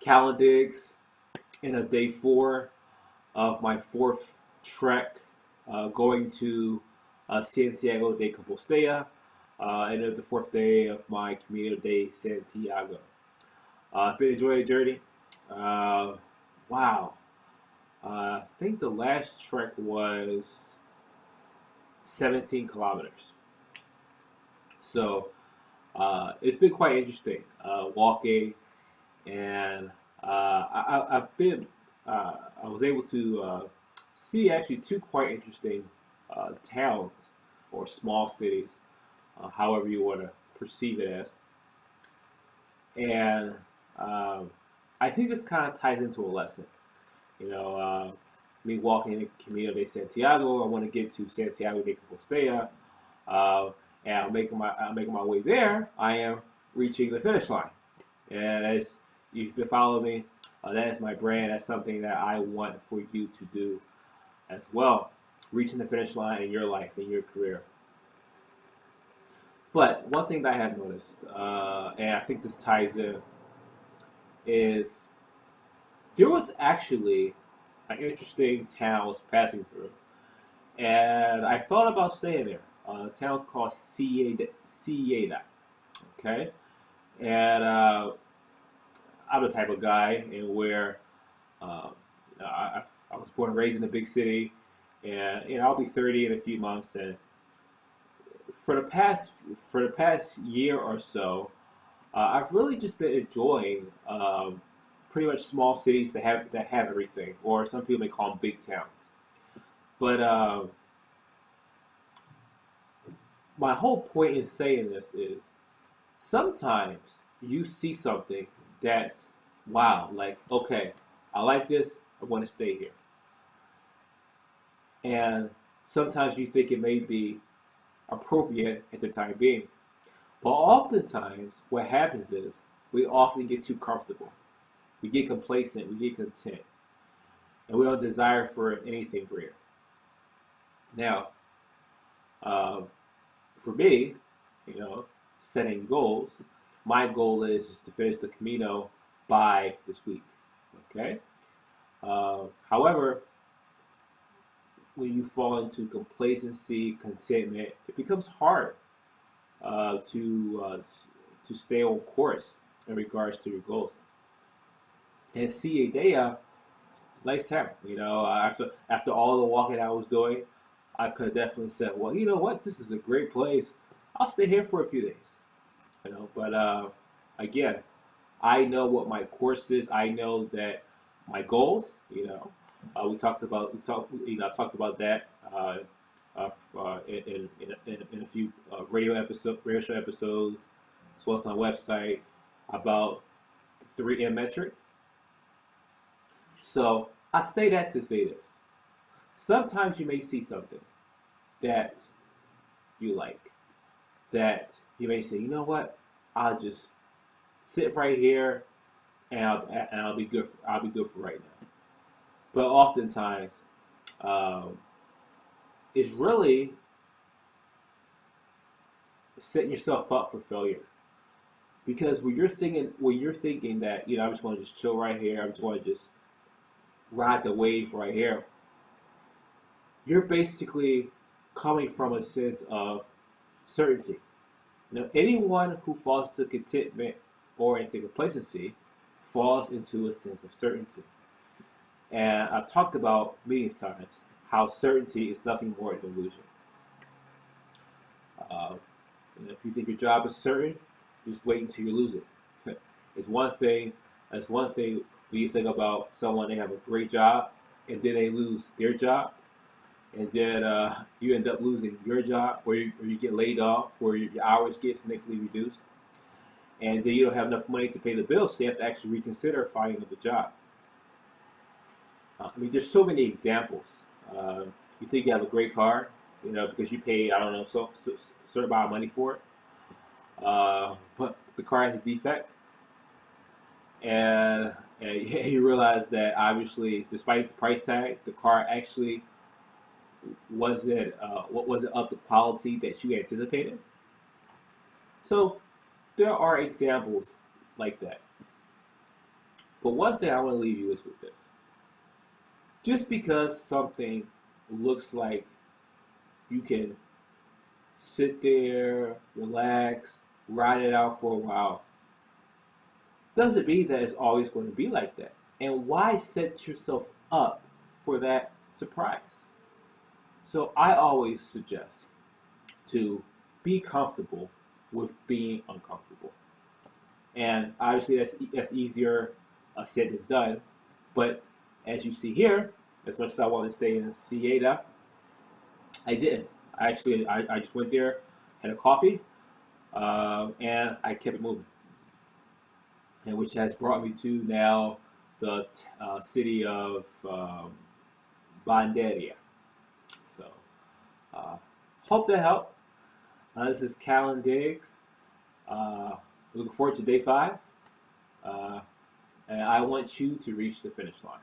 Calendigs in a day 4 of my 4th trek going to Santiago de Compostela, and the 4th day of my Camino de Santiago. I've been enjoying the journey. Uh, wow. I think the last trek was 17 kilometers. So it's been quite interesting walking, and I've been I was able to see actually two quite interesting towns or small cities, however you want to perceive it as, and um, I think this kind of ties into a lesson. You know, me walking in Camino de Santiago, I want to get to Santiago de Compostela, uh, and I'm making my way there. I am reaching the finish line, and as you've been following me, that is my brand. That's something that I want for you to do as well, reaching the finish line in your life, in your career. But one thing that I have noticed, and I think this ties in, is there was actually an interesting town I was passing through, and I thought about staying there. The town's called Sieda, okay? And I'm the type of guy in where uh, I was born and raised in a big city, and I'll be 30 in a few months, and for the past year or so, I've really just been enjoying pretty much small cities that have everything, or some people may call them big towns. But my whole point in saying this is sometimes you see something that's wow, like okay, I like this, I want to stay here, and sometimes you think it may be appropriate at the time being. But oftentimes, what happens is we often get too comfortable. We get complacent, we get content, and we don't desire for anything greater. Now, um, for me, you know, setting goals, my goal is just to finish the Camino by this week. Okay. However, when you fall into complacency, contentment, it becomes hard to stay on course in regards to your goals. And see a day, nice town. After all the walking I was doing, I could definitely say, well, you know what, this is a great place. I'll stay here for a few days. But again, I know what my course is. I know that my goals. I talked about that in a few radio show episodes, as well as on my website about the 3M metric. So I say that to say this. Sometimes you may see something that you like, that you may say, you know what, I'll just sit right here and I'll be good. I'll be good for right now. But oftentimes, um, it's really setting yourself up for failure. Because when you're thinking that I'm just going to just chill right here, I'm just going to just ride the wave right here, you're basically coming from a sense of certainty. Anyone who falls to contentment or into complacency falls into a sense of certainty. And I've talked about many times how certainty is nothing more than illusion. Uh, if you think your job is certain, just wait until you lose it. It's one thing. It's one thing when you think about someone they have a great job and then they lose their job, and then you end up losing your job, or you get laid off, or your hours get significantly reduced, and then you don't have enough money to pay the bills, so you have to actually reconsider finding another job. I mean, there's so many examples. Uh, you think you have a great car, because you paid, I don't know, certain amount of money for it, but the car has a defect, and you realize that obviously, despite the price tag, the car actually wasn't of the quality that you anticipated. So there are examples like that. But one thing I want to leave you is with this. Just because something looks like you can sit there, relax, ride it out for a while, doesn't mean that it's always going to be like that. And why set yourself up for that surprise? So I always suggest to be comfortable with being uncomfortable. And obviously that's easier said than done. But as you see here, as much as I want to stay in Cieda, I didn't. I just went there, had a coffee, and I kept it moving. And which has brought me to now the city of Banderia. So, uh, hope that helped. This is Callan Diggs. Looking forward to day 5. Uh, and I want you to reach the finish line.